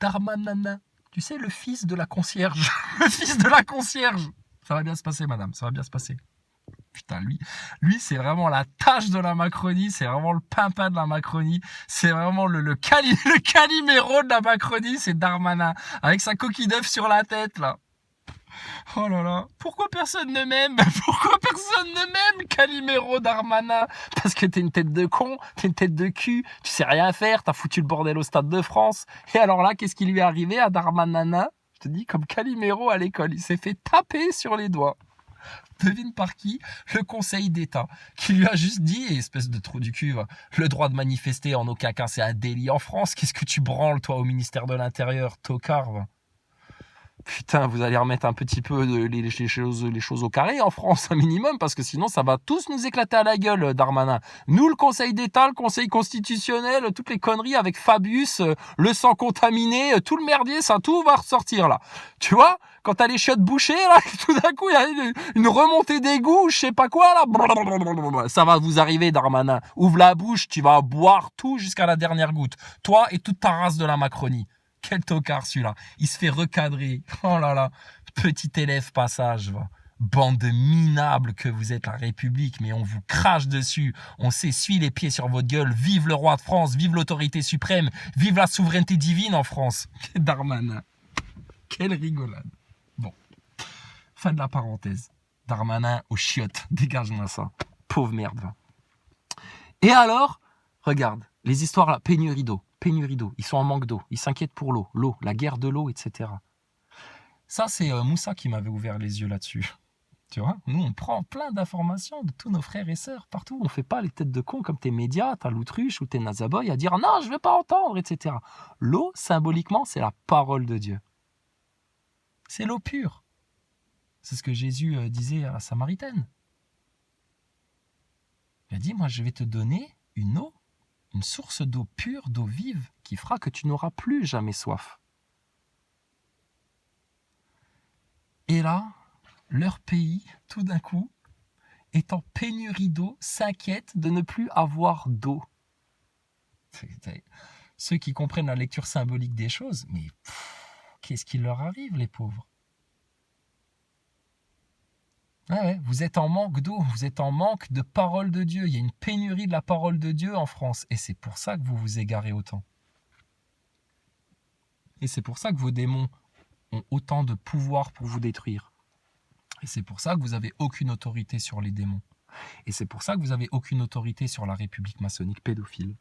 Darmanin, tu sais, le fils de la concierge. Le fils de la concierge. Ça va bien se passer, madame, ça va bien se passer. Putain, lui c'est vraiment la tâche de la Macronie, c'est vraiment le pimpin de la Macronie, c'est vraiment le Calimero de la Macronie, c'est Darmanin, avec sa coquille d'œuf sur la tête, là. Oh là là, pourquoi personne ne m'aime? Pourquoi personne ne m'aime, Calimero Darmanin? Parce que t'es une tête de con, t'es une tête de cul, tu sais rien faire, t'as foutu le bordel au Stade de France. Et alors là, qu'est-ce qui lui est arrivé à Darmanin? Je te dis, comme Calimero à l'école, il s'est fait taper sur les doigts. Devine par qui? Le Conseil d'État, qui lui a juste dit, espèce de trou du cul, le droit de manifester en aucun cas c'est un délit en France. Qu'est-ce que tu branles, toi, au ministère de l'Intérieur, tocard? Putain, vous allez remettre un petit peu les choses au carré en France, un minimum, parce que sinon ça va tous nous éclater à la gueule, Darmanin. Nous, le Conseil d'État, le Conseil constitutionnel, toutes les conneries avec Fabius, le sang contaminé, tout le merdier, ça, tout va ressortir là. Tu vois, quand t'as les chiottes bouchées, là, tout d'un coup, il y a une remontée d'égout, je sais pas quoi, là. Ça va vous arriver, Darmanin. Ouvre la bouche, tu vas boire tout jusqu'à la dernière goutte. Toi et toute ta race de la Macronie. Quel tocard celui-là. Il se fait recadrer. Oh là là. Petit élève passage. Bande de minables que vous êtes, la République. Mais on vous crache dessus. On s'essuie les pieds sur votre gueule. Vive le roi de France. Vive l'autorité suprême. Vive la souveraineté divine en France. Darmanin. Quelle rigolade. Bon. Fin de la parenthèse. Darmanin aux chiottes. Dégage-moi ça. Pauvre merde. Et alors, regarde. Les histoires là. Pénurie d'eau. Ils sont en manque d'eau, ils s'inquiètent pour l'eau, la guerre de l'eau, etc. Ça, c'est Moussa qui m'avait ouvert les yeux là-dessus. Tu vois, nous, on prend plein d'informations de tous nos frères et sœurs partout. On ne fait pas les têtes de cons comme tes médias, ta Loutruche ou tes Nazaboy à dire « Non, je ne veux pas entendre », etc. L'eau, symboliquement, c'est la parole de Dieu. C'est l'eau pure. C'est ce que Jésus disait à la Samaritaine. Il a dit « Moi, je vais te donner une eau, une source d'eau pure, d'eau vive, qui fera que tu n'auras plus jamais soif. » Et là, leur pays, tout d'un coup, est en pénurie d'eau, s'inquiète de ne plus avoir d'eau. Ceux qui comprennent la lecture symbolique des choses, mais qu'est-ce qui leur arrive, les pauvres? Ouais, vous êtes en manque d'eau, vous êtes en manque de parole de Dieu. Il y a une pénurie de la parole de Dieu en France. Et c'est pour ça que vous vous égarez autant. Et c'est pour ça que vos démons ont autant de pouvoir pour vous détruire. Et c'est pour ça que vous n'avez aucune autorité sur les démons. Et c'est pour ça que vous n'avez aucune autorité sur la République maçonnique pédophile.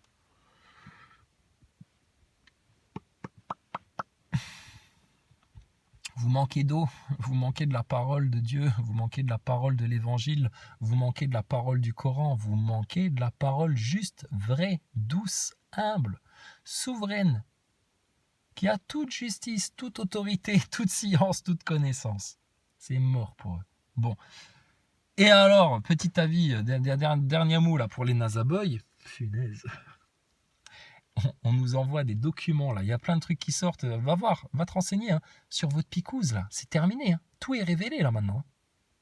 Vous manquez d'eau, vous manquez de la parole de Dieu, vous manquez de la parole de l'Évangile, vous manquez de la parole du Coran, vous manquez de la parole juste, vraie, douce, humble, souveraine, qui a toute justice, toute autorité, toute science, toute connaissance. C'est mort pour eux. Bon. Et alors, petit avis, dernier mot là pour les Nazaboy. Punaise. On nous envoie des documents là, il y a plein de trucs qui sortent, va voir, va te renseigner sur votre picouse là, c'est terminé, tout est révélé là maintenant.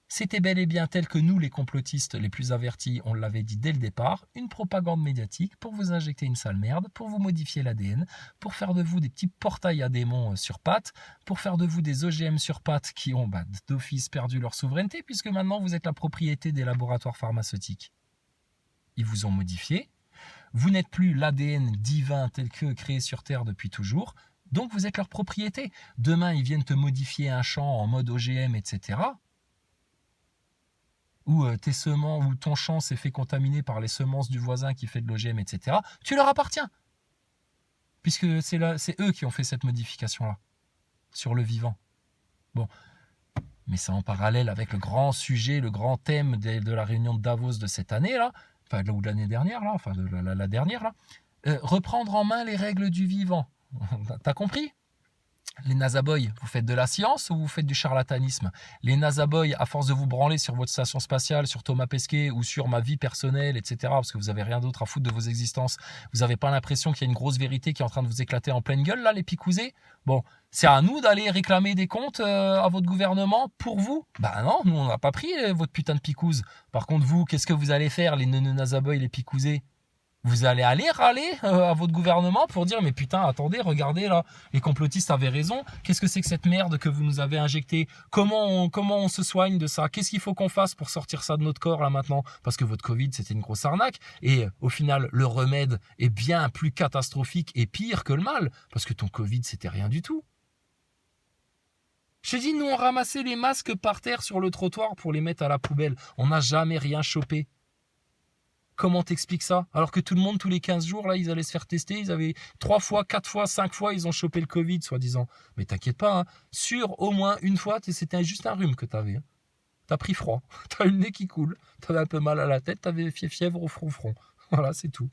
C'était bel et bien tel que nous les complotistes les plus avertis, on l'avait dit dès le départ, une propagande médiatique pour vous injecter une sale merde, pour vous modifier l'ADN, pour faire de vous des petits portails à démons sur pattes, pour faire de vous des OGM sur pattes qui ont d'office perdu leur souveraineté puisque maintenant vous êtes la propriété des laboratoires pharmaceutiques. Ils vous ont modifié. Vous n'êtes plus l'ADN divin tel que créé sur Terre depuis toujours, donc vous êtes leur propriété. Demain, ils viennent te modifier un champ en mode OGM, etc. Ou tes semences, ou ton champ s'est fait contaminer par les semences du voisin qui fait de l'OGM, etc. Tu leur appartiens. Puisque c'est eux qui ont fait cette modification-là, sur le vivant. Bon, mais c'est en parallèle avec le grand sujet, le grand thème de la réunion de Davos de cette année-là, ou de l'année dernière, là, enfin de la dernière, là, reprendre en main les règles du vivant. T'as compris? Les Nazaboy, vous faites de la science ou vous faites du charlatanisme? Les Nazaboy, à force de vous branler sur votre station spatiale, sur Thomas Pesquet ou sur ma vie personnelle, etc., parce que vous n'avez rien d'autre à foutre de vos existences, vous n'avez pas l'impression qu'il y a une grosse vérité qui est en train de vous éclater en pleine gueule, là, les picousés? Bon, c'est à nous d'aller réclamer des comptes à votre gouvernement pour vous? Bah non, nous, on n'a pas pris votre putain de picouse. Par contre, vous, qu'est-ce que vous allez faire, les Nazaboy, les picousés? Vous allez aller râler à votre gouvernement pour dire mais putain attendez regardez là les complotistes avaient raison, qu'est-ce que c'est que cette merde que vous nous avez injectée, comment on se soigne de ça, qu'est-ce qu'il faut qu'on fasse pour sortir ça de notre corps là maintenant, parce que votre Covid c'était une grosse arnaque et au final le remède est bien plus catastrophique et pire que le mal parce que ton Covid c'était rien du tout. Je t'ai dit nous on ramassait les masques par terre sur le trottoir pour les mettre à la poubelle, on n'a jamais rien chopé. Comment t'expliques ça? Alors que tout le monde, tous les 15 jours, là, ils allaient se faire tester. Ils avaient 3 fois, 4 fois, 5 fois, ils ont chopé le Covid, soi-disant. Mais t'inquiète pas, hein, sûr, au moins une fois, c'était juste un rhume que t'avais. Hein. T'as pris froid, t'as eu le nez qui coule, t'avais un peu mal à la tête, t'avais fièvre au front. Voilà, c'est tout.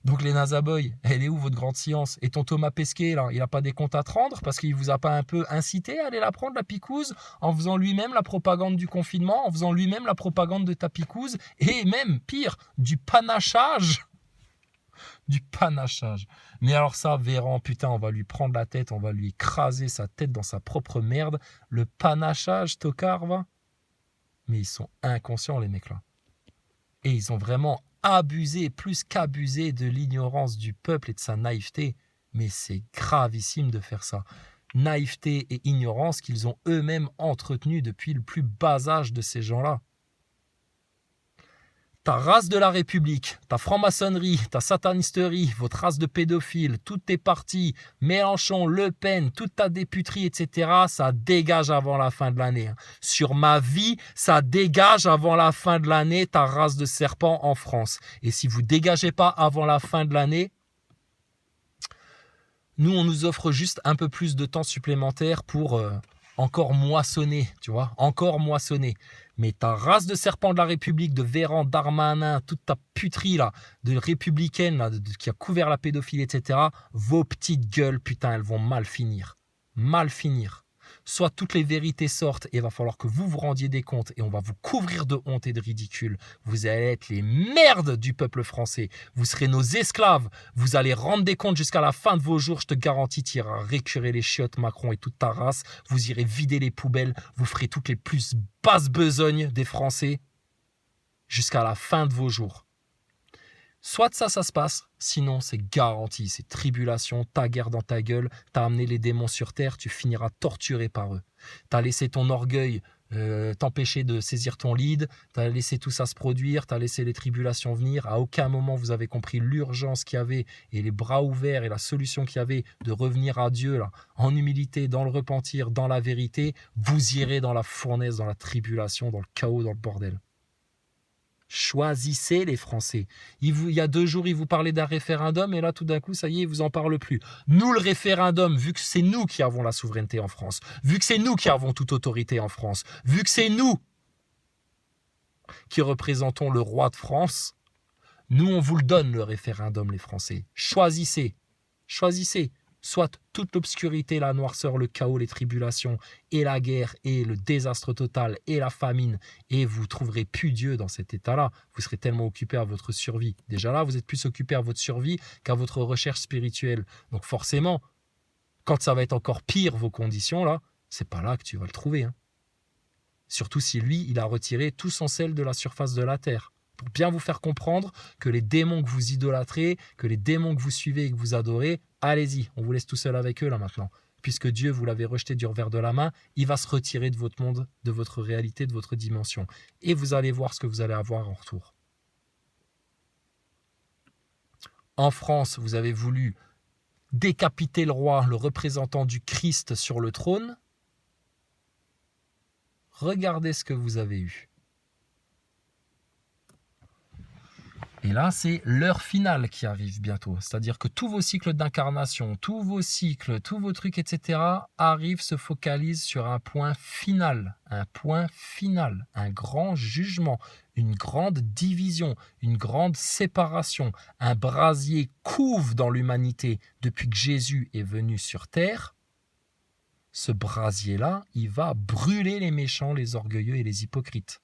Donc les Nazaboy, elle est où votre grande science? Et ton Thomas Pesquet, là, il n'a pas des comptes à te rendre parce qu'il vous a pas un peu incité à aller la prendre, la picouse, en faisant lui-même la propagande du confinement, en faisant lui-même la propagande de ta picouse, et même, pire, du panachage. Du panachage. Mais alors ça, Véran, putain, on va lui prendre la tête, on va lui écraser sa tête dans sa propre merde. Le panachage, tocard, va. Mais ils sont inconscients, les mecs là. Et ils ont vraiment abusé, plus qu'abusé de l'ignorance du peuple et de sa naïveté. Mais c'est gravissime de faire ça. Naïveté et ignorance qu'ils ont eux-mêmes entretenues depuis le plus bas âge de ces gens-là. Ta race de la République, ta franc-maçonnerie, ta satanisterie, votre race de pédophiles, toutes tes partis, Mélenchon, Le Pen, toute ta députerie, etc., ça dégage avant la fin de l'année. Sur ma vie, ça dégage avant la fin de l'année ta race de serpents en France. Et si vous ne dégagez pas avant la fin de l'année, nous, on nous offre juste un peu plus de temps supplémentaire pour encore moissonner, tu vois, encore moissonner. Mais ta race de serpents de la République, de Véran, Darmanin, toute ta puterie là, de républicaine là, qui a couvert la pédophilie, etc., vos petites gueules, putain, elles vont mal finir. Mal finir. Soit toutes les vérités sortent et il va falloir que vous vous rendiez des comptes et on va vous couvrir de honte et de ridicule. Vous allez être les merdes du peuple français. Vous serez nos esclaves. Vous allez rendre des comptes jusqu'à la fin de vos jours. Je te garantis, tu iras récurer les chiottes Macron et toute ta race. Vous irez vider les poubelles. Vous ferez toutes les plus basses besognes des Français jusqu'à la fin de vos jours. Soit ça se passe, sinon c'est garanti, c'est tribulation, ta guerre dans ta gueule, t'as amené les démons sur terre, tu finiras torturé par eux. T'as laissé ton orgueil t'empêcher de saisir ton lead, t'as laissé tout ça se produire, t'as laissé les tribulations venir, à aucun moment vous avez compris l'urgence qu'il y avait et les bras ouverts et la solution qu'il y avait de revenir à Dieu là, en humilité, dans le repentir, dans la vérité, vous irez dans la fournaise, dans la tribulation, dans le chaos, dans le bordel. Choisissez les Français. Il y a 2 jours, ils vous parlaient d'un référendum et là, tout d'un coup, ça y est, ils vous en parlent plus. Nous, le référendum, vu que c'est nous qui avons la souveraineté en France, vu que c'est nous qui avons toute autorité en France, vu que c'est nous qui représentons le roi de France, nous, on vous le donne, le référendum, les Français. Choisissez. Choisissez. Soit toute l'obscurité, la noirceur, le chaos, les tribulations, et la guerre, et le désastre total, et la famine, et vous trouverez plus Dieu dans cet état-là. Vous serez tellement occupé à votre survie. Déjà là, vous êtes plus occupé à votre survie qu'à votre recherche spirituelle. Donc forcément, quand ça va être encore pire, vos conditions, là, c'est pas là que tu vas le trouver. Hein. Surtout si lui, il a retiré tout son sel de la surface de la terre. Pour bien vous faire comprendre que les démons que vous idolâtrez, que les démons que vous suivez et que vous adorez, allez-y, on vous laisse tout seul avec eux là maintenant. Puisque Dieu, vous l'avez rejeté du revers de la main, il va se retirer de votre monde, de votre réalité, de votre dimension. Et vous allez voir ce que vous allez avoir en retour. En France, vous avez voulu décapiter le roi, le représentant du Christ sur le trône. Regardez ce que vous avez eu. Et là, c'est l'heure finale qui arrive bientôt. C'est-à-dire que tous vos cycles d'incarnation, tous vos cycles, tous vos trucs, etc. arrivent, se focalisent sur un point final, un grand jugement, une grande division, une grande séparation. Un brasier couve dans l'humanité depuis que Jésus est venu sur terre. Ce brasier-là, il va brûler les méchants, les orgueilleux et les hypocrites.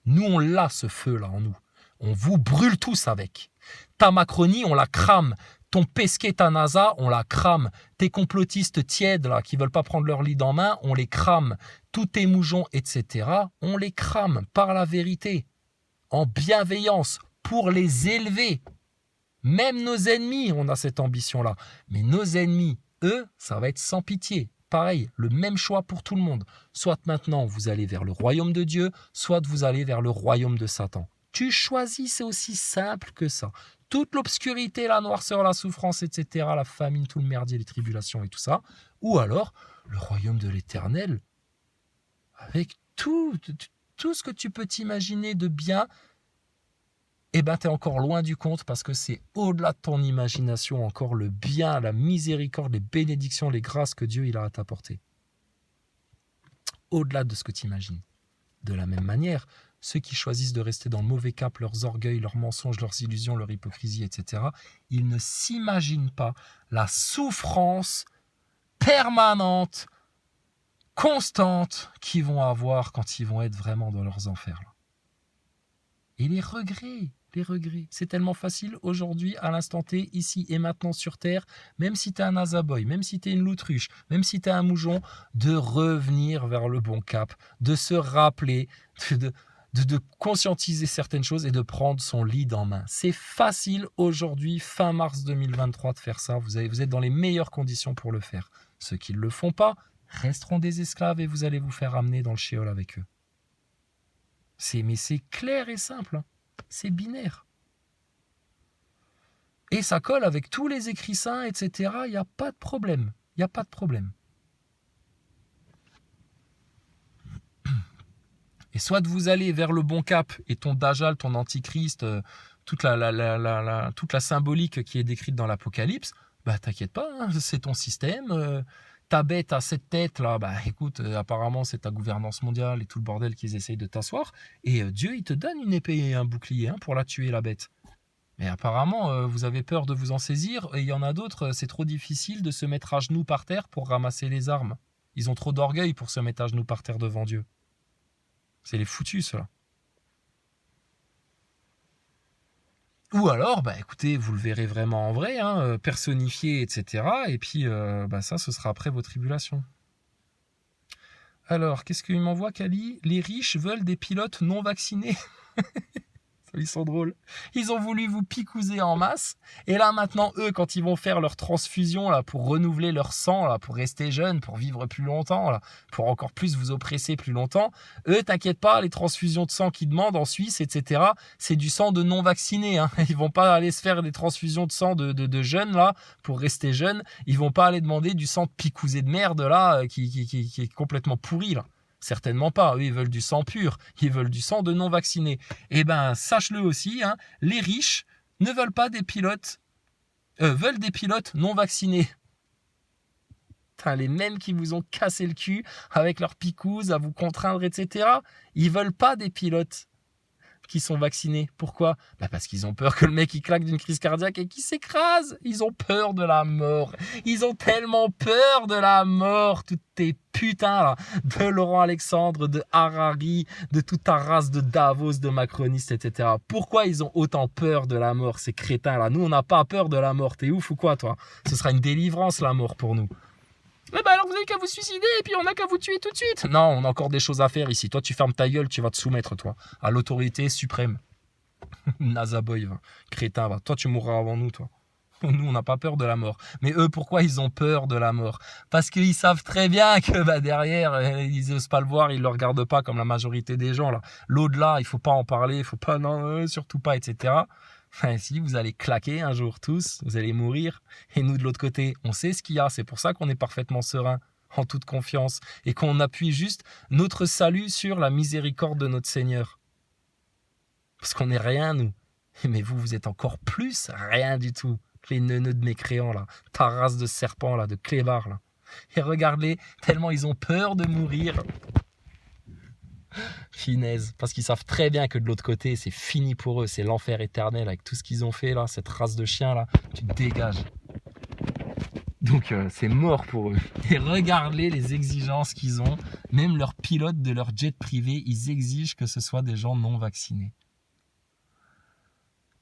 Nous, on l'a, ce feu-là, en nous. On vous brûle tous avec. Ta Macronie, on la crame. Ton Pesquet, ta NASA, on la crame. Tes complotistes tièdes là, qui ne veulent pas prendre leur lead en main, on les crame. Tous tes moujons, etc., on les crame par la vérité. En bienveillance, pour les élever. Même nos ennemis, on a cette ambition-là. Mais nos ennemis, eux, ça va être sans pitié. Pareil, le même choix pour tout le monde. Soit maintenant, vous allez vers le royaume de Dieu, soit vous allez vers le royaume de Satan. Tu choisis, c'est aussi simple que ça. Toute l'obscurité, la noirceur, la souffrance, etc., la famine, tout le merdier, les tribulations et tout ça. Ou alors, le royaume de l'Éternel, avec tout ce que tu peux t'imaginer de bien, eh ben, tu es encore loin du compte parce que c'est au-delà de ton imagination encore le bien, la miséricorde, les bénédictions, les grâces que Dieu il a à t'apporter. Au-delà de ce que tu imagines. De la même manière, ceux qui choisissent de rester dans le mauvais cap, leurs orgueils, leurs mensonges, leurs illusions, leur hypocrisie, etc., ils ne s'imaginent pas la souffrance permanente, constante qu'ils vont avoir quand ils vont être vraiment dans leurs enfers. Là. Et les regrets. C'est tellement facile aujourd'hui, à l'instant T, ici et maintenant sur Terre, même si tu es un azaboy, même si tu es une loutruche, même si tu es un moujon, de revenir vers le bon cap, de se rappeler, de conscientiser certaines choses et de prendre son lead en main. C'est facile aujourd'hui, fin mars 2023, de faire ça. Vous êtes dans les meilleures conditions pour le faire. Ceux qui ne le font pas resteront des esclaves et vous allez vous faire amener dans le shéol avec eux. Mais c'est clair et simple. Hein. C'est binaire. Et ça colle avec tous les écrits saints, etc. Il n'y a pas de problème. Il n'y a pas de problème. Et soit vous allez vers le bon cap et ton Dajjal, ton Antichrist, toute la symbolique qui est décrite dans l'Apocalypse, bah t'inquiète pas, hein, c'est ton système. Ta bête à cette tête là, bah écoute, apparemment c'est ta gouvernance mondiale et tout le bordel qu'ils essayent de t'asseoir. Et Dieu il te donne une épée et un bouclier pour la tuer la bête. Mais apparemment vous avez peur de vous en saisir et il y en a d'autres, c'est trop difficile de se mettre à genoux par terre pour ramasser les armes. Ils ont trop d'orgueil pour se mettre à genoux par terre devant Dieu. C'est les foutus ceux-là. Ou alors, bah écoutez, vous le verrez vraiment en vrai, hein, personnifié, etc. Et puis, ça, ce sera après vos tribulations. Alors, qu'est-ce qu'il m'envoie, Kali ? Les riches veulent des pilotes non vaccinés. Ils sont drôles. Ils ont voulu vous picouser en masse. Et là, maintenant, eux, quand ils vont faire leur transfusion là, pour renouveler leur sang, là, pour rester jeunes, pour vivre plus longtemps, là, pour encore plus vous oppresser plus longtemps, eux, t'inquiète pas, les transfusions de sang qu'ils demandent en Suisse, etc., c'est du sang de non-vaccinés. Hein. Ils vont pas aller se faire des transfusions de sang de jeunes, là, pour rester jeunes. Ils vont pas aller demander du sang de picousé de merde, là, qui est complètement pourri, là. Certainement pas, eux ils veulent du sang pur, ils veulent du sang de non-vaccinés. Eh ben, sache-le aussi, hein, les riches ne veulent pas des pilotes, veulent des pilotes non-vaccinés. Putain, les mêmes qui vous ont cassé le cul avec leurs picouses à vous contraindre, etc. Ils veulent pas des pilotes qui sont vaccinés. Pourquoi ? Parce qu'ils ont peur que le mec il claque d'une crise cardiaque et qu'il s'écrase. Ils ont peur de la mort. Ils ont tellement peur de la mort, toutes tes putains là, de Laurent Alexandre, de Harari, de toute ta race de Davos, de macronistes, etc. Pourquoi ils ont autant peur de la mort, ces crétins là ? Nous, on n'a pas peur de la mort. T'es ouf ou quoi, toi ? Ce sera une délivrance, la mort, pour nous. Alors vous avez qu'à vous suicider et puis on n'a qu'à vous tuer tout de suite. Non, on a encore des choses à faire ici. Toi, tu fermes ta gueule, tu vas te soumettre, toi, à l'autorité suprême. Nazaboy, va. Crétin, va. Toi, tu mourras avant nous, toi. Nous, on n'a pas peur de la mort. Mais eux, pourquoi ils ont peur de la mort ? Parce qu'ils savent très bien que derrière, ils n'osent pas le voir, ils ne le regardent pas comme la majorité des gens. Là. L'au-delà, il ne faut pas en parler, il ne faut pas, non, surtout pas, etc. Si vous allez claquer un jour tous, vous allez mourir. Et nous de l'autre côté, on sait ce qu'il y a. C'est pour ça qu'on est parfaitement serein, en toute confiance. Et qu'on appuie juste notre salut sur la miséricorde de notre Seigneur. Parce qu'on n'est rien, nous. Mais vous, vous êtes encore plus rien du tout. Les neuneux de mécréants, là. Ta race de serpents, là, de clébards, là. Et regarde-les, tellement ils ont peur de mourir. Finesse, parce qu'ils savent très bien que de l'autre côté c'est fini pour eux, c'est l'enfer éternel avec tout ce qu'ils ont fait là, cette race de chiens là, tu te dégages. Donc c'est mort pour eux. Et regarde-les, les exigences qu'ils ont, même leurs pilotes de leur jet privé, ils exigent que ce soit des gens non vaccinés.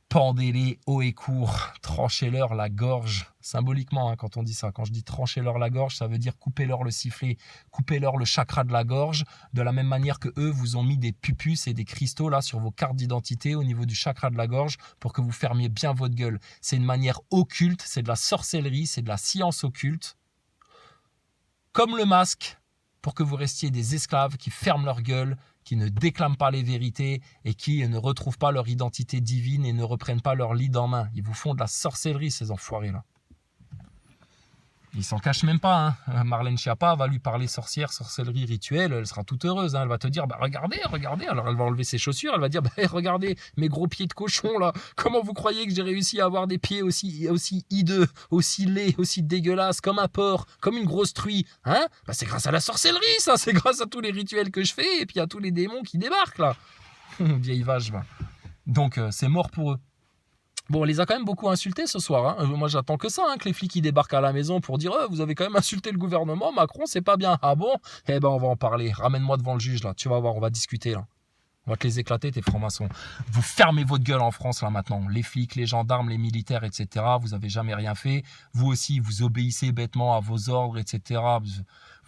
Pendez-les haut et court, tranchez-leur la gorge, symboliquement hein, quand on dit ça. Quand je dis tranchez-leur la gorge, ça veut dire coupez-leur le sifflet, coupez-leur le chakra de la gorge, de la même manière que eux vous ont mis des pupus et des cristaux là sur vos cartes d'identité au niveau du chakra de la gorge pour que vous fermiez bien votre gueule. C'est une manière occulte, c'est de la sorcellerie, c'est de la science occulte. Comme le masque, pour que vous restiez des esclaves qui ferment leur gueule, qui ne déclament pas les vérités et qui ne retrouvent pas leur identité divine et ne reprennent pas leur lead en main. Ils vous font de la sorcellerie, ces enfoirés-là. Ils s'en cachent même pas. Hein. Marlène Schiappa va lui parler sorcière, sorcellerie rituelle, elle sera toute heureuse. Hein. Elle va te dire, bah regardez, regardez. Alors elle va enlever ses chaussures, elle va dire, bah regardez mes gros pieds de cochon là. Comment vous croyez que j'ai réussi à avoir des pieds aussi hideux, aussi laids, aussi dégueulasses, comme un porc, comme une grosse truie, hein? Bah c'est grâce à la sorcellerie, ça. C'est grâce à tous les rituels que je fais et puis à tous les démons qui débarquent là. Vieille vache, va. Donc c'est mort pour eux. Bon, on les a quand même beaucoup insultés ce soir. Hein. Moi, j'attends que ça, hein, que les flics ils débarquent à la maison pour dire vous avez quand même insulté le gouvernement, Macron, c'est pas bien. Ah bon? Eh ben, on va en parler. Ramène-moi devant le juge, là. Tu vas voir, on va discuter, là. On va te les éclater, tes francs-maçons. Vous fermez votre gueule en France, là, maintenant. Les flics, les gendarmes, les militaires, etc. Vous avez jamais rien fait. Vous aussi, vous obéissez bêtement à vos ordres, etc.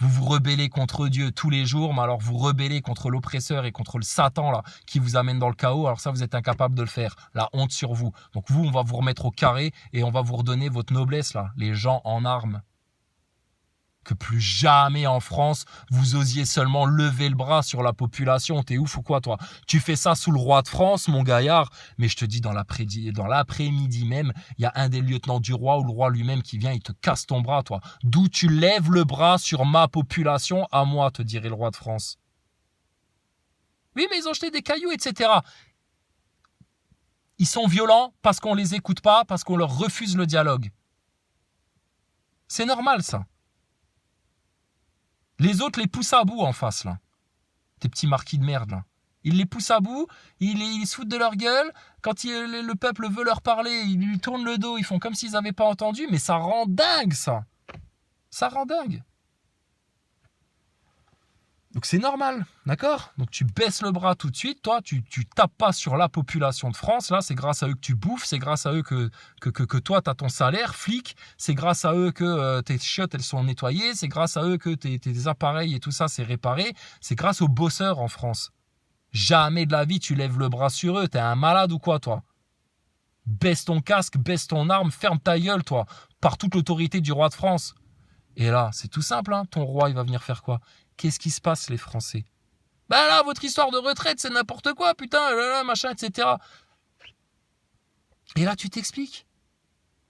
Vous vous rebellez contre Dieu tous les jours, mais alors vous rebellez contre l'oppresseur et contre le Satan là qui vous amène dans le chaos. Alors ça, vous êtes incapable de le faire. La honte sur vous. Donc vous, on va vous remettre au carré et on va vous redonner votre noblesse là, les gens en armes. Que plus jamais en France, vous osiez seulement lever le bras sur la population. T'es ouf ou quoi, toi? Tu fais ça sous le roi de France, mon gaillard. Mais je te dis, dans l'après-midi même, il y a un des lieutenants du roi ou le roi lui-même qui vient, il te casse ton bras, toi. D'où tu lèves le bras sur ma population, à moi, te dirait le roi de France. Oui, mais ils ont jeté des cailloux, etc. Ils sont violents parce qu'on les écoute pas, parce qu'on leur refuse le dialogue. C'est normal, ça. Les autres les poussent à bout en face, là. Tes petits marquis de merde, là. Ils les poussent à bout, ils se foutent de leur gueule. Quand le peuple veut leur parler, ils lui tournent le dos, ils font comme s'ils n'avaient pas entendu. Mais ça rend dingue, ça. Ça rend dingue. Donc c'est normal, d'accord? Donc tu baisses le bras tout de suite, toi, tu tapes pas sur la population de France, là, c'est grâce à eux que tu bouffes, c'est grâce à eux que toi, tu as ton salaire, flic, c'est grâce à eux que tes chiottes, elles sont nettoyées, c'est grâce à eux que tes appareils et tout ça, c'est réparé, c'est grâce aux bosseurs en France. Jamais de la vie, tu lèves le bras sur eux, t'es un malade ou quoi, toi? Baisse ton casque, baisse ton arme, ferme ta gueule, toi, par toute l'autorité du roi de France. Et là, c'est tout simple, hein, ton roi, il va venir faire quoi? Qu'est-ce qui se passe, les Français? Bah là, votre histoire de retraite, c'est n'importe quoi, putain, là, machin, etc. Et là, tu t'expliques.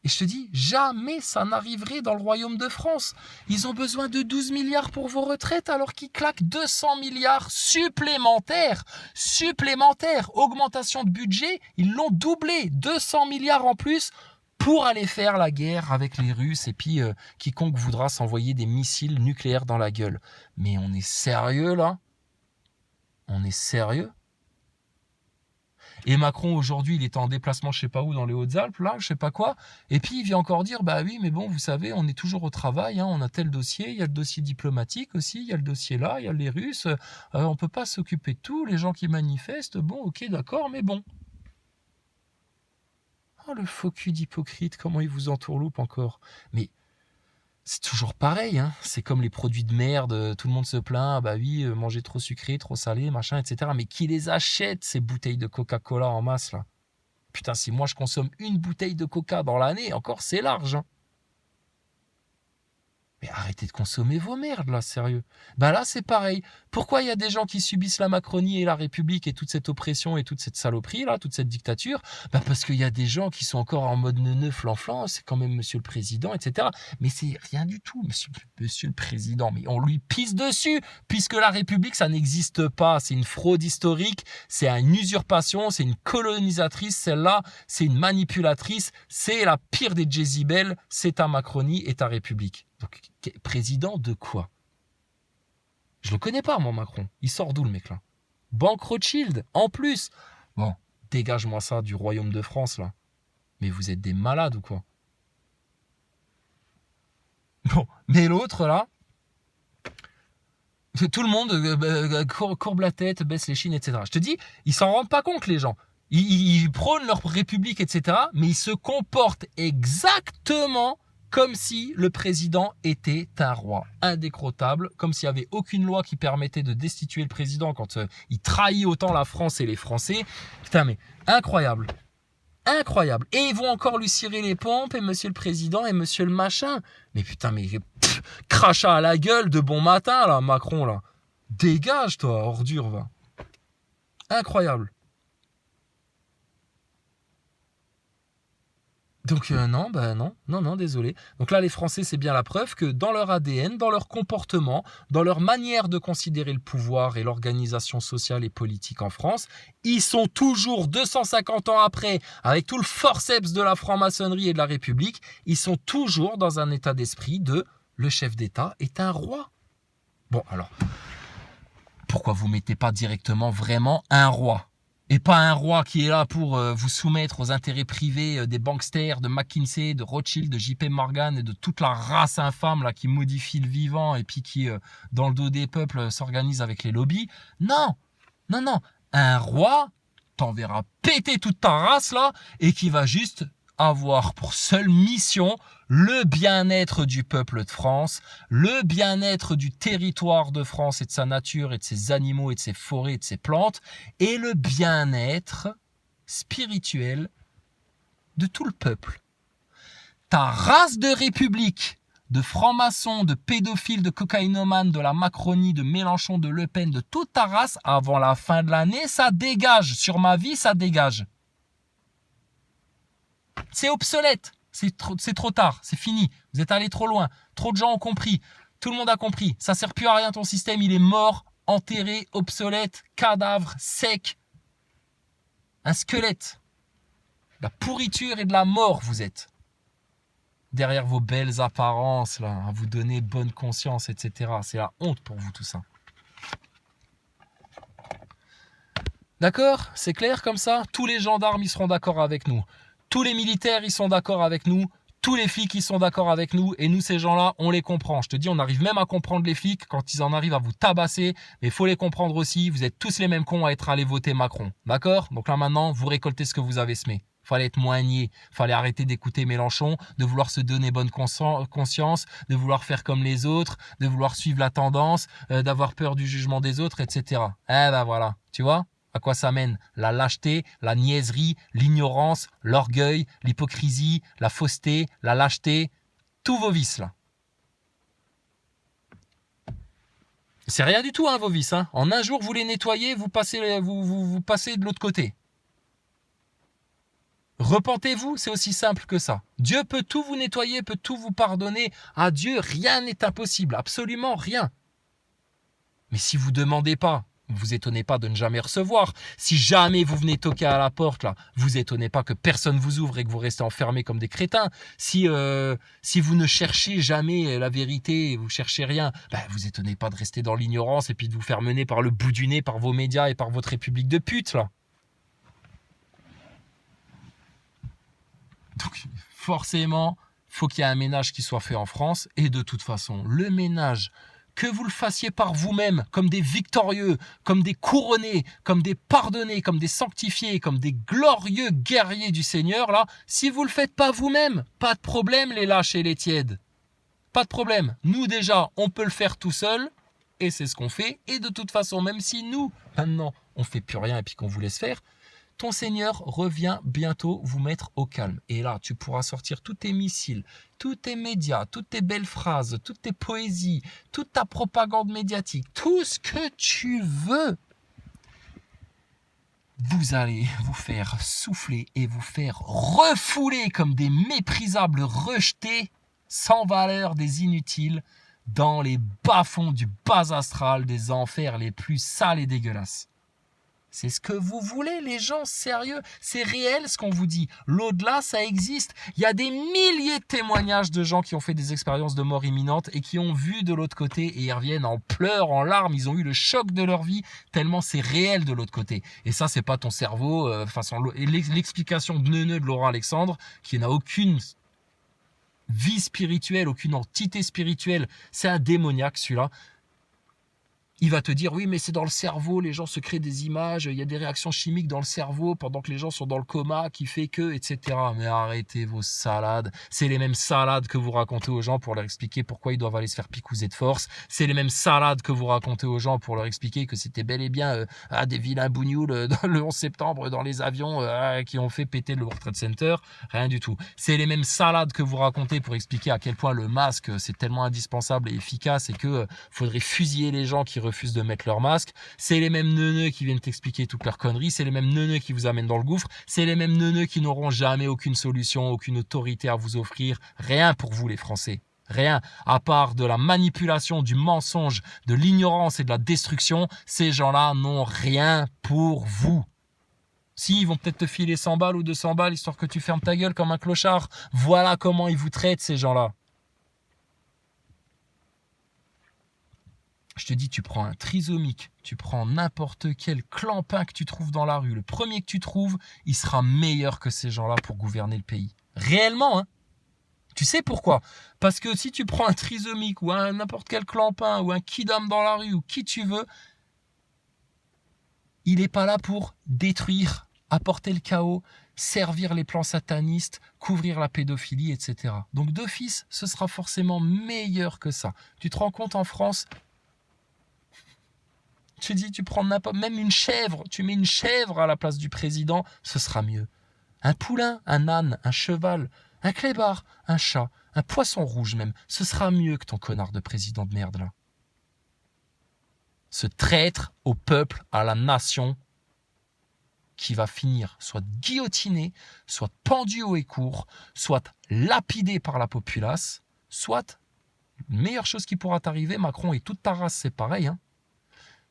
Et je te dis, jamais ça n'arriverait dans le royaume de France. Ils ont besoin de 12 milliards pour vos retraites alors qu'ils claquent 200 milliards supplémentaires. Supplémentaires. Augmentation de budget, ils l'ont doublé. 200 milliards en plus pour aller faire la guerre avec les Russes et puis quiconque voudra s'envoyer des missiles nucléaires dans la gueule. Mais on est sérieux là? On est sérieux? Et Macron aujourd'hui, il était en déplacement je sais pas où dans les Hautes-Alpes, là, je sais pas quoi. Et puis il vient encore dire, bah oui, mais bon, vous savez, on est toujours au travail, hein, on a tel dossier, il y a le dossier diplomatique aussi, il y a le dossier là, il y a les Russes, on peut pas s'occuper de tout, les gens qui manifestent, bon, ok, d'accord, mais bon. Oh, le faux cul d'hypocrite, comment il vous entourloupe encore. Mais c'est toujours pareil, hein. C'est comme les produits de merde, tout le monde se plaint, bah oui, manger trop sucré, trop salé, machin, etc. Mais qui les achète, ces bouteilles de Coca-Cola en masse, là? Putain, si moi je consomme une bouteille de Coca dans l'année, encore c'est large, hein. Mais arrêtez de consommer vos merdes, là, sérieux. Bah là, c'est pareil. Pourquoi il y a des gens qui subissent la Macronie et la République et toute cette oppression et toute cette saloperie, là, toute cette dictature? Bah parce qu'il y a des gens qui sont encore en mode neuneu flanflan, c'est quand même monsieur le président, etc. Mais c'est rien du tout, monsieur le président. Mais on lui pisse dessus, puisque la République, ça n'existe pas. C'est une fraude historique, c'est une usurpation, c'est une colonisatrice, celle-là, c'est une manipulatrice, c'est la pire des Jézibel, c'est ta Macronie et ta République. Donc, président de quoi? Je le connais pas, moi, Macron. Il sort d'où, le mec, là? Banque Rothschild, en plus. Bon, dégage-moi ça du royaume de France, là. Mais vous êtes des malades ou quoi? Bon, mais l'autre, là, tout le monde courbe la tête, baisse les chines, etc. Je te dis, ils s'en rendent pas compte, les gens. Ils prônent leur république, etc. Mais ils se comportent exactement comme si le président était un roi indécrottable, comme s'il n'y avait aucune loi qui permettait de destituer le président quand il trahit autant la France et les Français. Putain, mais incroyable. Incroyable. Et ils vont encore lui cirer les pompes, et monsieur le président, et monsieur le machin. Mais putain, mais crachat à la gueule de bon matin, là, Macron, là. Dégage, toi, ordure, va. Incroyable. Donc non, non, désolé. Donc là, les Français, c'est bien la preuve que dans leur ADN, dans leur comportement, dans leur manière de considérer le pouvoir et l'organisation sociale et politique en France, ils sont toujours 250 ans après, avec tout le forceps de la franc-maçonnerie et de la République, ils sont toujours dans un état d'esprit de le chef d'État est un roi. Bon, alors, pourquoi vous mettez pas directement vraiment un roi ? Et pas un roi qui est là pour vous soumettre aux intérêts privés des banksters, de McKinsey, de Rothschild, de JP Morgan et de toute la race infâme là qui modifie le vivant et puis qui, dans le dos des peuples, s'organise avec les lobbies. Non, non, non. Un roi t'enverra péter toute ta race là et qui va juste avoir pour seule mission le bien-être du peuple de France, le bien-être du territoire de France et de sa nature et de ses animaux et de ses forêts et de ses plantes, et le bien-être spirituel de tout le peuple. Ta race de république, de francs-maçons, de pédophiles, de cocaïnomanes, de la Macronie, de Mélenchon, de Le Pen, de toute ta race, avant la fin de l'année, ça dégage. Sur ma vie, ça dégage. C'est obsolète, c'est trop tard, c'est fini, vous êtes allé trop loin, trop de gens ont compris, tout le monde a compris, ça sert plus à rien ton système, il est mort, enterré, obsolète, cadavre, sec, un squelette, de la pourriture et de la mort vous êtes, derrière vos belles apparences là, à vous donner bonne conscience, etc. C'est la honte pour vous tout ça. D'accord? C'est clair comme ça? Tous les gendarmes ils seront d'accord avec nous. Tous les militaires, ils sont d'accord avec nous. Tous les flics, ils sont d'accord avec nous. Et nous, ces gens-là, on les comprend. Je te dis, on arrive même à comprendre les flics quand ils en arrivent à vous tabasser. Mais il faut les comprendre aussi. Vous êtes tous les mêmes cons à être allés voter Macron. D'accord? Donc là, maintenant, vous récoltez ce que vous avez semé. Fallait être moins niais. Fallait arrêter d'écouter Mélenchon, de vouloir se donner bonne conscience, de vouloir faire comme les autres, de vouloir suivre la tendance, d'avoir peur du jugement des autres, etc. Eh ben voilà. Tu vois? À quoi ça mène? La lâcheté, la niaiserie, l'ignorance, l'orgueil, l'hypocrisie, la fausseté, la lâcheté, tous vos vices là. C'est rien du tout hein, vos vices. Hein. En un jour, vous les nettoyez, vous passez de l'autre côté. Repentez-vous, c'est aussi simple que ça. Dieu peut tout vous nettoyer, peut tout vous pardonner. À Dieu, rien n'est impossible, absolument rien. Mais si vous ne demandez pas, vous étonnez pas de ne jamais recevoir. Si jamais vous venez toquer à la porte, là, vous étonnez pas que personne vous ouvre et que vous restez enfermés comme des crétins. Si vous ne cherchez jamais la vérité, vous cherchez rien, ben, vous étonnez pas de rester dans l'ignorance et puis de vous faire mener par le bout du nez par vos médias et par votre république de putes, là. Donc, forcément, faut qu'il y ait un ménage qui soit fait en France. Et de toute façon, le ménage, que vous le fassiez par vous-même, comme des victorieux, comme des couronnés, comme des pardonnés, comme des sanctifiés, comme des glorieux guerriers du Seigneur, là, si vous le faites pas vous-même, pas de problème les lâches et les tièdes. Pas de problème. Nous déjà, on peut le faire tout seul, et c'est ce qu'on fait. Et de toute façon, même si nous, maintenant, on fait plus rien et puis qu'on vous laisse faire, ton Seigneur revient bientôt vous mettre au calme. Et là, tu pourras sortir tous tes missiles, tous tes médias, toutes tes belles phrases, toutes tes poésies, toute ta propagande médiatique, tout ce que tu veux. Vous allez vous faire souffler et vous faire refouler comme des méprisables rejetés, sans valeur, des inutiles, dans les bas-fonds du bas astral des enfers les plus sales et dégueulasses. C'est ce que vous voulez, les gens, sérieux. C'est réel ce qu'on vous dit. L'au-delà, ça existe. Il y a des milliers de témoignages de gens qui ont fait des expériences de mort imminente et qui ont vu de l'autre côté et ils reviennent en pleurs, en larmes. Ils ont eu le choc de leur vie tellement c'est réel de l'autre côté. Et ça, c'est pas ton cerveau. L'explication de neuneu de Laurent Alexandre, qui n'a aucune vie spirituelle, aucune entité spirituelle. C'est un démoniaque, celui-là. Il va te dire, oui, mais c'est dans le cerveau, les gens se créent des images, il y a des réactions chimiques dans le cerveau pendant que les gens sont dans le coma, qui fait que, etc. Mais arrêtez vos salades. C'est les mêmes salades que vous racontez aux gens pour leur expliquer pourquoi ils doivent aller se faire picouser de force. C'est les mêmes salades que vous racontez aux gens pour leur expliquer que c'était bel et bien des vilains bougnoules dans le 11 septembre dans les avions qui ont fait péter le World Trade Center. Rien du tout. C'est les mêmes salades que vous racontez pour expliquer à quel point le masque, c'est tellement indispensable et efficace et que faudrait fusiller les gens qui refusent de mettre leur masque. C'est les mêmes neuneux qui viennent t'expliquer toutes leurs conneries. C'est les mêmes neuneux qui vous amènent dans le gouffre. C'est les mêmes neuneux qui n'auront jamais aucune solution, aucune autorité à vous offrir. Rien pour vous, les Français. Rien, à part de la manipulation, du mensonge, de l'ignorance et de la destruction. Ces gens-là n'ont rien pour vous. Si, ils vont peut-être te filer 100 balles ou 200 balles histoire que tu fermes ta gueule comme un clochard. Voilà comment ils vous traitent, ces gens-là. Je te dis, tu prends un trisomique, tu prends n'importe quel clampin que tu trouves dans la rue. Le premier que tu trouves, il sera meilleur que ces gens-là pour gouverner le pays. Réellement, hein. Tu sais pourquoi? Parce que si tu prends un trisomique ou n'importe quel clampin ou un kidam dans la rue ou qui tu veux, il n'est pas là pour détruire, apporter le chaos, servir les plans satanistes, couvrir la pédophilie, etc. Donc d'office, ce sera forcément meilleur que ça. Tu te rends compte en France? Tu dis, tu prends même une chèvre, tu mets une chèvre à la place du président, ce sera mieux. Un poulain, un âne, un cheval, un clébard, un chat, un poisson rouge même, ce sera mieux que ton connard de président de merde là. Ce traître au peuple, à la nation, qui va finir soit guillotiné, soit pendu au écourt, soit lapidé par la populace, soit, la meilleure chose qui pourra t'arriver, Macron et toute ta race, c'est pareil, hein,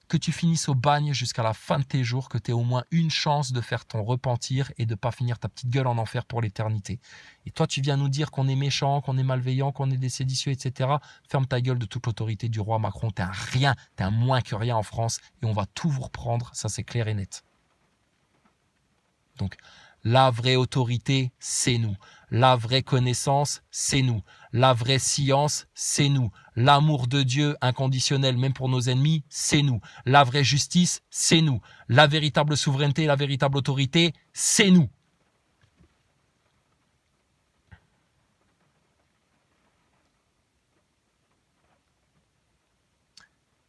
que tu finisses au bagne jusqu'à la fin de tes jours, que tu aies au moins une chance de faire ton repentir et de ne pas finir ta petite gueule en enfer pour l'éternité. Et toi, tu viens nous dire qu'on est méchant, qu'on est malveillant, qu'on est des séditieux, etc. Ferme ta gueule de toute l'autorité du roi Macron. T'es un rien, t'es un moins que rien en France et on va tout vous reprendre, ça c'est clair et net. Donc, la vraie autorité, c'est nous. La vraie connaissance, c'est nous. La vraie science, c'est nous. L'amour de Dieu inconditionnel, même pour nos ennemis, c'est nous. La vraie justice, c'est nous. La véritable souveraineté, la véritable autorité, c'est nous.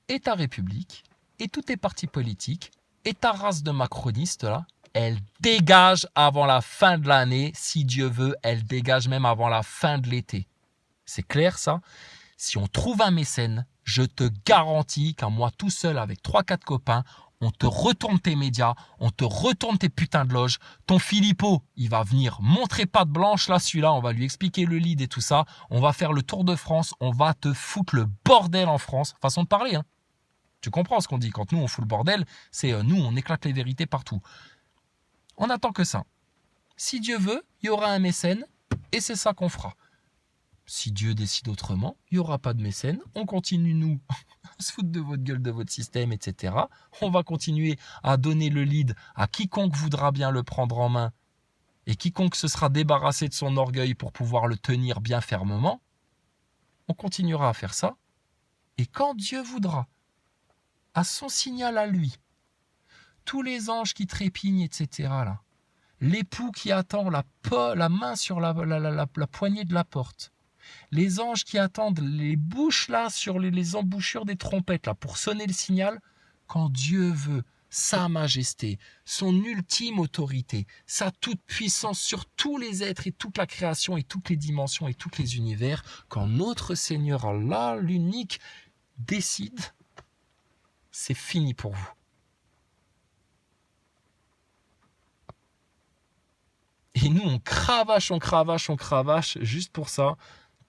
Et ta République, et tous tes partis politiques, et ta race de macronistes, là, elle dégage avant la fin de l'année. Si Dieu veut, elle dégage même avant la fin de l'été. C'est clair, ça? Si on trouve un mécène, je te garantis qu'un mois tout seul avec 3-4 copains, on te retourne tes médias, on te retourne tes putains de loges. Ton Philippot, il va venir montrer patte blanche, là, celui-là, on va lui expliquer le lead et tout ça. On va faire le tour de France, on va te foutre le bordel en France. Façon de parler, hein. Tu comprends ce qu'on dit? Quand nous, on fout le bordel, c'est nous, on éclate les vérités partout. On attend que ça. Si Dieu veut, il y aura un mécène et c'est ça qu'on fera. Si Dieu décide autrement, il n'y aura pas de mécène. On continue, nous, à se foutre de votre gueule, de votre système, etc. On va continuer à donner le lead à quiconque voudra bien le prendre en main et quiconque se sera débarrassé de son orgueil pour pouvoir le tenir bien fermement. On continuera à faire ça. Et quand Dieu voudra, à son signal à lui, tous les anges qui trépignent, etc. là, l'époux qui attend la main sur la poignée de la porte, les anges qui attendent les bouches là sur les embouchures des trompettes là pour sonner le signal, quand Dieu veut, sa majesté, son ultime autorité, sa toute puissance sur tous les êtres et toute la création et toutes les dimensions et tous les univers, quand notre Seigneur Allah, l'unique, décide, c'est fini pour vous. Et nous, on cravache juste pour ça,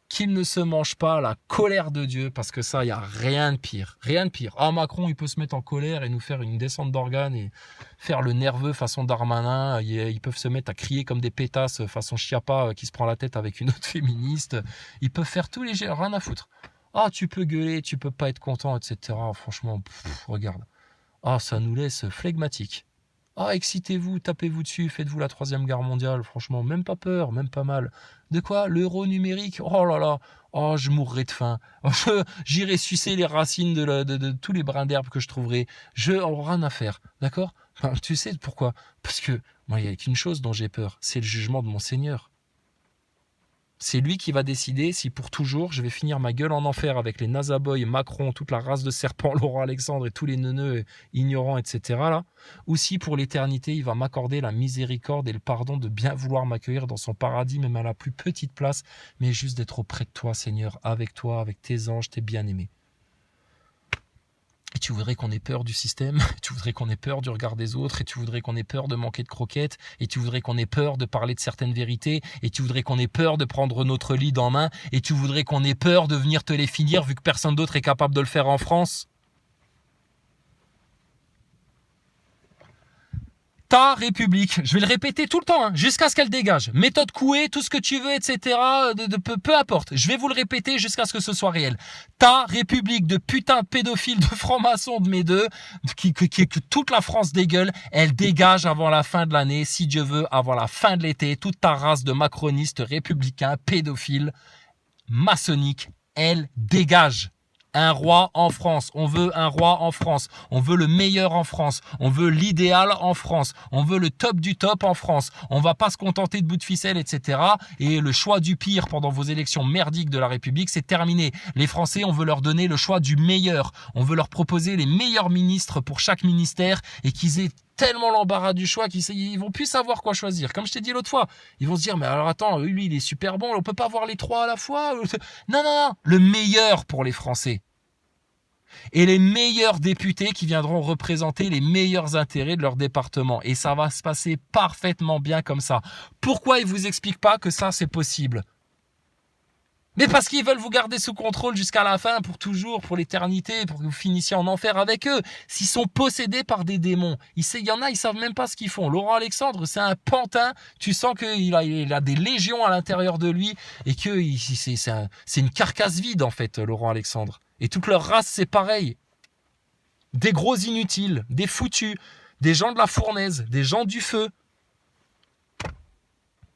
qu'il ne se mange pas la colère de Dieu, parce que ça, il n'y a rien de pire. Rien de pire. Ah, Macron, il peut se mettre en colère et nous faire une descente d'organes et faire le nerveux façon Darmanin. Ils peuvent se mettre à crier comme des pétasses façon Chiappa qui se prend la tête avec une autre féministe. Ils peuvent faire tous les jets, rien à foutre. Ah, tu peux gueuler, tu peux pas être content, etc. Franchement, regarde. Ah, ça nous laisse flegmatiques. Ah, excitez-vous, tapez-vous dessus, faites-vous la 3e guerre mondiale, franchement, même pas peur, même pas mal. De quoi? L'euro numérique? Oh là là, oh, je mourrai de faim. J'irai sucer les racines de tous les brins d'herbe que je trouverai. Je n'ai rien à faire, d'accord? Enfin, tu sais pourquoi? Parce que moi, il n'y a qu'une chose dont j'ai peur, c'est le jugement de mon Seigneur. C'est lui qui va décider si pour toujours je vais finir ma gueule en enfer avec les Nazaboy, Macron, toute la race de serpents, Laurent Alexandre et tous les neuneux ignorants, etc. là, ou si pour l'éternité il va m'accorder la miséricorde et le pardon de bien vouloir m'accueillir dans son paradis, même à la plus petite place, mais juste d'être auprès de toi, Seigneur, avec toi, avec tes anges, tes bien-aimés. Et tu voudrais qu'on ait peur du système, tu voudrais qu'on ait peur du regard des autres, et tu voudrais qu'on ait peur de manquer de croquettes, et tu voudrais qu'on ait peur de parler de certaines vérités, et tu voudrais qu'on ait peur de prendre notre lead en main, et tu voudrais qu'on ait peur de venir te les finir vu que personne d'autre est capable de le faire en France. Ta République, je vais le répéter tout le temps, hein, jusqu'à ce qu'elle dégage. Méthode Coué, tout ce que tu veux, etc. Peu importe. Je vais vous le répéter jusqu'à ce que ce soit réel. Ta République de putain de pédophiles, de francs-maçons, de mes deux, que toute la France dégueule, elle dégage avant la fin de l'année, si Dieu veut, avant la fin de l'été. Toute ta race de macronistes, républicains, pédophiles, maçonniques, elle dégage. Un roi en France, on veut un roi en France, on veut le meilleur en France, on veut l'idéal en France, on veut le top du top en France, on va pas se contenter de bout de ficelle, etc. Et le choix du pire pendant vos élections merdiques de la République, c'est terminé. Les Français, on veut leur donner le choix du meilleur, on veut leur proposer les meilleurs ministres pour chaque ministère et qu'ils aient tellement l'embarras du choix qu'ils vont plus savoir quoi choisir. Comme je t'ai dit l'autre fois, ils vont se dire, mais alors attends, lui il est super bon, on peut pas avoir les trois à la fois. Non, non, non, le meilleur pour les Français. Et les meilleurs députés qui viendront représenter les meilleurs intérêts de leur département. Et ça va se passer parfaitement bien comme ça. Pourquoi ils vous expliquent pas que ça c'est possible ? Mais parce qu'ils veulent vous garder sous contrôle jusqu'à la fin, pour toujours, pour l'éternité, pour que vous finissiez en enfer avec eux. S'ils sont possédés par des démons, il y en a, ils savent même pas ce qu'ils font. Laurent Alexandre, c'est un pantin. Tu sens qu'il a des légions à l'intérieur de lui et que c'est une carcasse vide, en fait, Laurent Alexandre. Et toute leur race, c'est pareil. Des gros inutiles, des foutus, des gens de la fournaise, des gens du feu.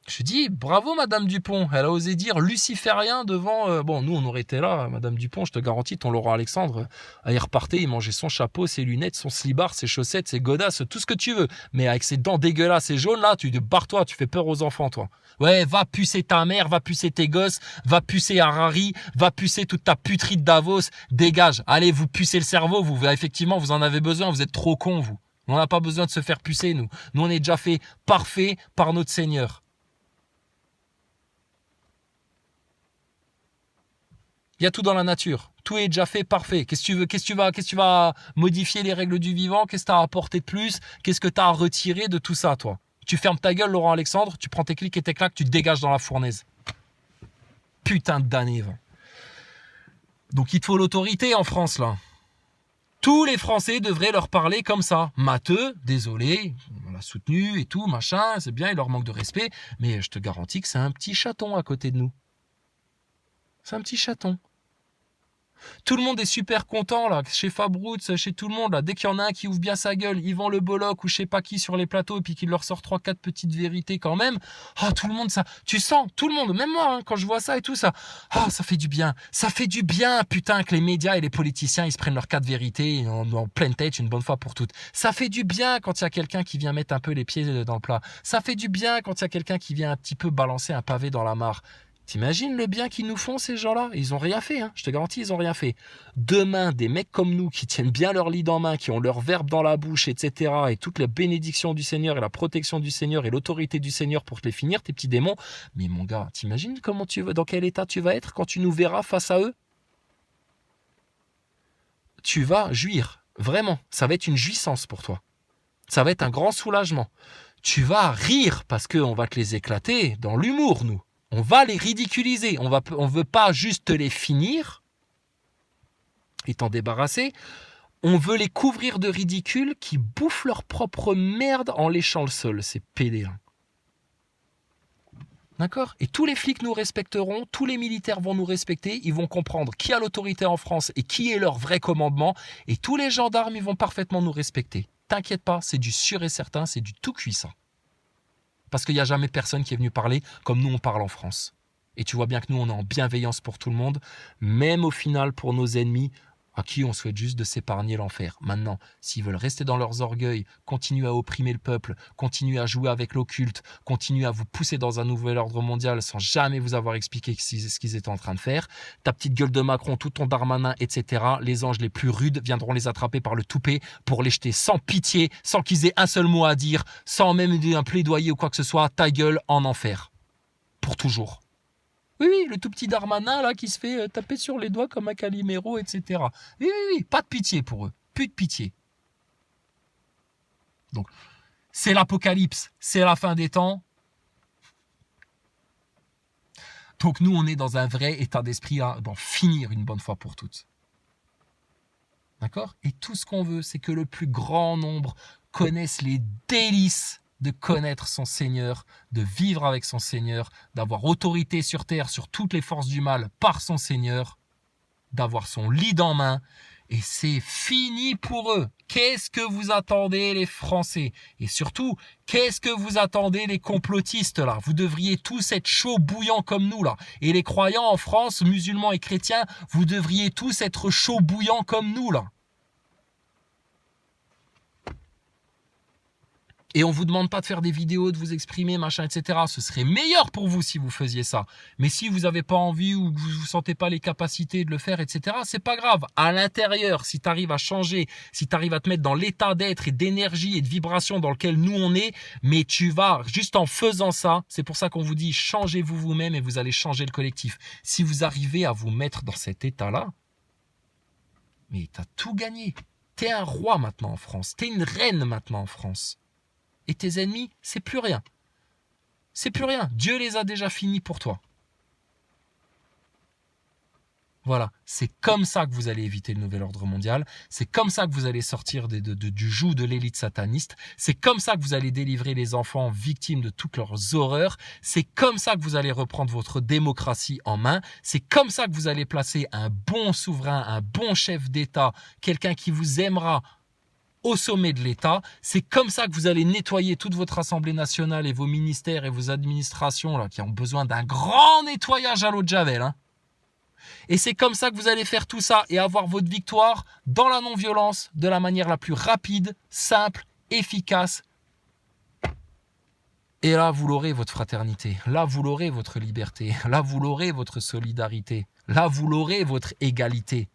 Je dis, bravo Madame Dupont, elle a osé dire luciférien devant... bon, nous on aurait été là, Madame Dupont, je te garantis, ton Laurent Alexandre, il repartait, il mangeait son chapeau, ses lunettes, son slibard, ses chaussettes, ses godasses, tout ce que tu veux. Mais avec ses dents dégueulasses et jaunes là, tu te barres-toi, tu fais peur aux enfants toi. Ouais, va pucer ta mère, va pucer tes gosses, va pucer Harari, va pucer toute ta puterie de Davos, dégage. Allez, vous pucez le cerveau, vous, effectivement, vous en avez besoin, vous êtes trop cons, vous. On n'a pas besoin de se faire pucer, nous. Nous, on est déjà fait parfait par notre Seigneur. Il y a tout dans la nature. Tout est déjà fait, parfait. Qu'est-ce que tu vas modifier les règles du vivant? Qu'est-ce que tu as à apporter de plus? Qu'est-ce que tu as à retirer de tout ça, toi? Tu fermes ta gueule, Laurent Alexandre, tu prends tes clics et tes claques, tu te dégages dans la fournaise. Putain de damné, va. Donc il te faut l'autorité en France, là. Tous les Français devraient leur parler comme ça. Matheux, désolé, on l'a soutenu et tout, machin, c'est bien, il leur manque de respect, mais je te garantis que c'est un petit chaton à côté de nous. C'est un petit chaton. Tout le monde est super content là, chez Fabrutz, chez tout le monde là. Dès qu'il y en a un qui ouvre bien sa gueule, Yvan Le Bolloc ou je sais pas qui sur les plateaux et puis qu'il leur sort 3-4 petites vérités quand même. Ah, tout le monde ça, tu sens, tout le monde, même moi hein, quand je vois ça et tout ça. Ah, ça fait du bien. Ça fait du bien, putain, que les médias et les politiciens ils se prennent leurs 4 vérités en pleine tête une bonne fois pour toutes. Ça fait du bien quand il y a quelqu'un qui vient mettre un peu les pieds dans le plat. Ça fait du bien quand il y a quelqu'un qui vient un petit peu balancer un pavé dans la mare. T'imagines le bien qu'ils nous font ces gens-là? Ils ont rien fait, hein. Je te garantis, ils ont rien fait. Demain, des mecs comme nous qui tiennent bien leur lead en main, qui ont leur verbe dans la bouche, etc. et toute la bénédiction du Seigneur et la protection du Seigneur et l'autorité du Seigneur pour te les finir, tes petits démons. Mais mon gars, t'imagines dans quel état tu vas être quand tu nous verras face à eux? Tu vas jouir, vraiment. Ça va être une jouissance pour toi. Ça va être un grand soulagement. Tu vas rire parce qu'on va te les éclater dans l'humour, nous. On va les ridiculiser. On veut pas juste les finir et t'en débarrasser. On veut les couvrir de ridicule qui bouffent leur propre merde en léchant le sol. C'est pédé. D'accord? Et tous les flics nous respecteront, tous les militaires vont nous respecter, ils vont comprendre qui a l'autorité en France et qui est leur vrai commandement. Et tous les gendarmes, ils vont parfaitement nous respecter. t'inquiète pas, c'est du sûr et certain, c'est du tout cuit ça. Parce qu'il n'y a jamais personne qui est venu parler comme nous on parle en France. Et tu vois bien que nous on est en bienveillance pour tout le monde, même au final pour nos ennemis, à qui on souhaite juste de s'épargner l'enfer. Maintenant, s'ils veulent rester dans leurs orgueils, continuer à opprimer le peuple, continuer à jouer avec l'occulte, continuer à vous pousser dans un nouvel ordre mondial sans jamais vous avoir expliqué ce qu'ils étaient en train de faire, ta petite gueule de Macron, tout ton Darmanin, etc., les anges les plus rudes viendront les attraper par le toupet pour les jeter sans pitié, sans qu'ils aient un seul mot à dire, sans même un plaidoyer ou quoi que ce soit, ta gueule en enfer. Pour toujours. Oui, oui, le tout petit Darmanin là qui se fait taper sur les doigts comme un Calimero, etc. Oui, oui, oui, pas de pitié pour eux. Plus de pitié. Donc, c'est l'apocalypse, c'est la fin des temps. Donc nous, on est dans un vrai état d'esprit d'en finir une bonne fois pour toutes. D'accord? Et tout ce qu'on veut, c'est que le plus grand nombre connaisse les délices de connaître son Seigneur, de vivre avec son Seigneur, d'avoir autorité sur terre sur toutes les forces du mal par son Seigneur, d'avoir son lead en main, et c'est fini pour eux. Qu'est-ce que vous attendez les Français? Et surtout, qu'est-ce que vous attendez les complotistes là? Vous devriez tous être chauds bouillants comme nous là. Et les croyants en France, musulmans et chrétiens, vous devriez tous être chauds bouillants comme nous là. Et on ne vous demande pas de faire des vidéos, de vous exprimer, machin, etc. Ce serait meilleur pour vous si vous faisiez ça. Mais si vous n'avez pas envie ou que vous ne sentez pas les capacités de le faire, etc., c'est pas grave. À l'intérieur, si tu arrives à changer, si tu arrives à te mettre dans l'état d'être et d'énergie et de vibration dans lequel nous on est, mais tu vas, juste en faisant ça, c'est pour ça qu'on vous dit changez-vous vous-même et vous allez changer le collectif. Si vous arrivez à vous mettre dans cet état-là, mais tu as tout gagné. Tu es un roi maintenant en France. Tu es une reine maintenant en France. Et tes ennemis, c'est plus rien. C'est plus rien. Dieu les a déjà finis pour toi. Voilà, c'est comme ça que vous allez éviter le nouvel ordre mondial. C'est comme ça que vous allez sortir du joug de l'élite sataniste. C'est comme ça que vous allez délivrer les enfants victimes de toutes leurs horreurs. C'est comme ça que vous allez reprendre votre démocratie en main. C'est comme ça que vous allez placer un bon souverain, un bon chef d'État, quelqu'un qui vous aimera au sommet de l'État. C'est comme ça que vous allez nettoyer toute votre Assemblée nationale et vos ministères et vos administrations là, qui ont besoin d'un grand nettoyage à l'eau de Javel. Hein. Et c'est comme ça que vous allez faire tout ça et avoir votre victoire dans la non-violence de la manière la plus rapide, simple, efficace. Et là, vous l'aurez, votre fraternité. Là, vous l'aurez, votre liberté. Là, vous l'aurez, votre solidarité. Là, vous l'aurez, votre égalité.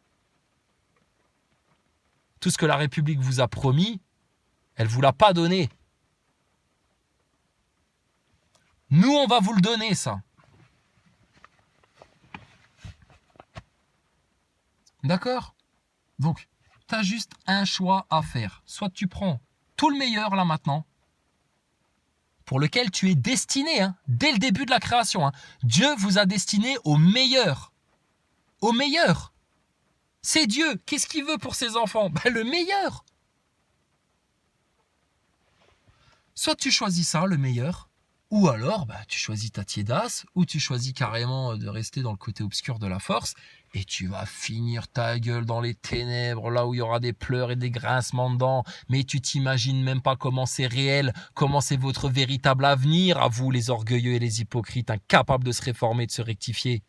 Tout ce que la République vous a promis, elle ne vous l'a pas donné. Nous, on va vous le donner, ça. D'accord? Donc, tu as juste un choix à faire. Soit tu prends tout le meilleur, là, maintenant, pour lequel tu es destiné, hein, dès le début de la création. Hein. Dieu vous a destiné au meilleur. Au meilleur. C'est Dieu. Qu'est-ce qu'il veut pour ses enfants? Ben, le meilleur. Soit tu choisis ça, le meilleur, ou alors tu choisis ta tiédasse, ou tu choisis carrément de rester dans le côté obscur de la force, et tu vas finir ta gueule dans les ténèbres, là où il y aura des pleurs et des grincements de dents, mais tu t'imagines même pas comment c'est réel, comment c'est votre véritable avenir, à vous les orgueilleux et les hypocrites, incapables de se réformer, de se rectifier.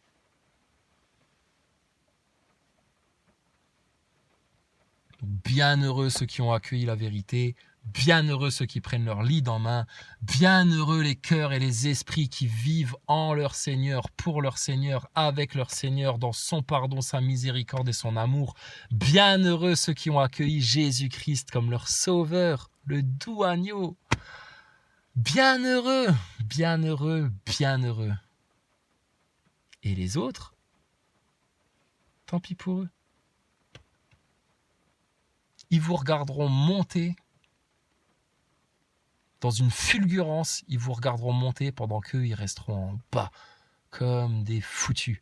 Bienheureux ceux qui ont accueilli la vérité, bienheureux ceux qui prennent leur lead en main, bienheureux les cœurs et les esprits qui vivent en leur Seigneur, pour leur Seigneur, avec leur Seigneur, dans son pardon, sa miséricorde et son amour. Bienheureux ceux qui ont accueilli Jésus-Christ comme leur sauveur, le doux agneau. Bienheureux, bienheureux, bienheureux. Et les autres, tant pis pour eux. Ils vous regarderont monter dans une fulgurance, ils vous regarderont monter pendant qu'eux, ils resteront en bas, comme des foutus.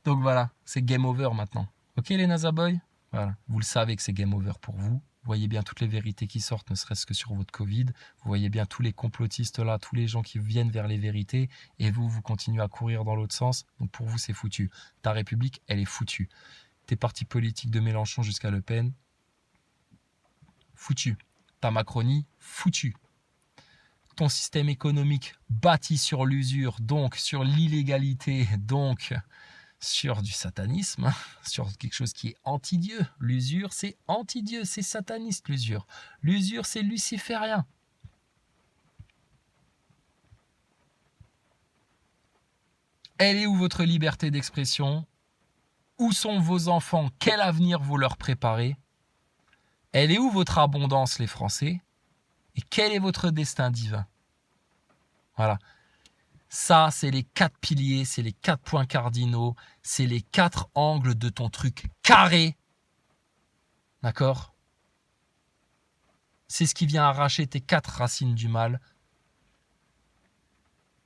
Donc voilà, c'est game over maintenant. Ok les NASA Boys ? Voilà. Vous le savez que c'est game over pour vous. Vous voyez bien toutes les vérités qui sortent, ne serait-ce que sur votre Covid. Vous voyez bien tous les complotistes là, tous les gens qui viennent vers les vérités. Et vous continuez à courir dans l'autre sens. Donc pour vous, c'est foutu. Ta République, elle est foutue. Tes partis politiques de Mélenchon jusqu'à Le Pen, foutu. Ta Macronie, foutu. Ton système économique bâti sur l'usure, donc sur l'illégalité, donc sur du satanisme, sur quelque chose qui est anti-Dieu. L'usure, c'est anti-Dieu, c'est sataniste l'usure. L'usure, c'est luciférien. Elle est où votre liberté d'expression? Où sont vos enfants? Quel avenir vous leur préparez? Elle est où votre abondance, les Français? Et quel est votre destin divin? Voilà. Ça, c'est les 4 piliers, c'est les 4 points cardinaux, c'est les 4 angles de ton truc carré. D'accord? C'est ce qui vient arracher tes 4 racines du mal.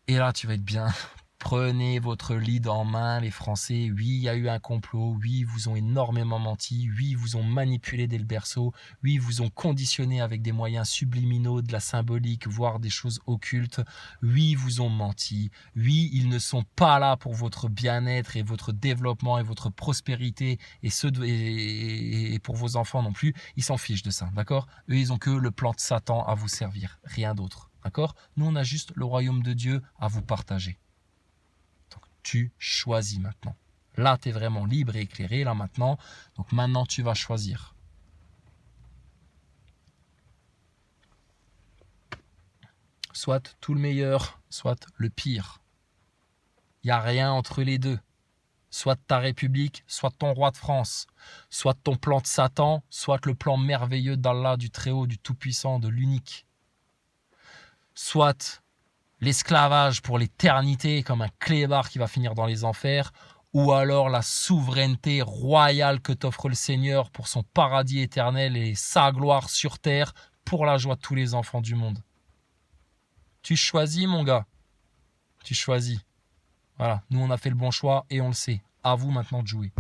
Et là, tu vas être bien. Prenez votre lead en main, les Français. Oui, il y a eu un complot. Oui, ils vous ont énormément menti. Oui, ils vous ont manipulé dès le berceau. Oui, ils vous ont conditionné avec des moyens subliminaux, de la symbolique, voire des choses occultes. Oui, ils vous ont menti. Oui, ils ne sont pas là pour votre bien-être et votre développement et votre prospérité et pour vos enfants non plus. Ils s'en fichent de ça, d'accord? Eux, ils ont que le plan de Satan à vous servir, rien d'autre, d'accord? Nous, on a juste le royaume de Dieu à vous partager. Tu choisis maintenant. Là, tu es vraiment libre et éclairé, là maintenant. Donc maintenant, tu vas choisir. Soit tout le meilleur, soit le pire. Il n'y a rien entre les deux. Soit ta République, soit ton roi de France. Soit ton plan de Satan, soit le plan merveilleux d'Allah, du Très-Haut, du Tout-Puissant, de l'Unique. Soit l'esclavage pour l'éternité comme un clébard qui va finir dans les enfers, ou alors la souveraineté royale que t'offre le Seigneur pour son paradis éternel et sa gloire sur terre pour la joie de tous les enfants du monde. Tu choisis, mon gars. Tu choisis. Voilà, nous on a fait le bon choix et on le sait. À vous maintenant de jouer.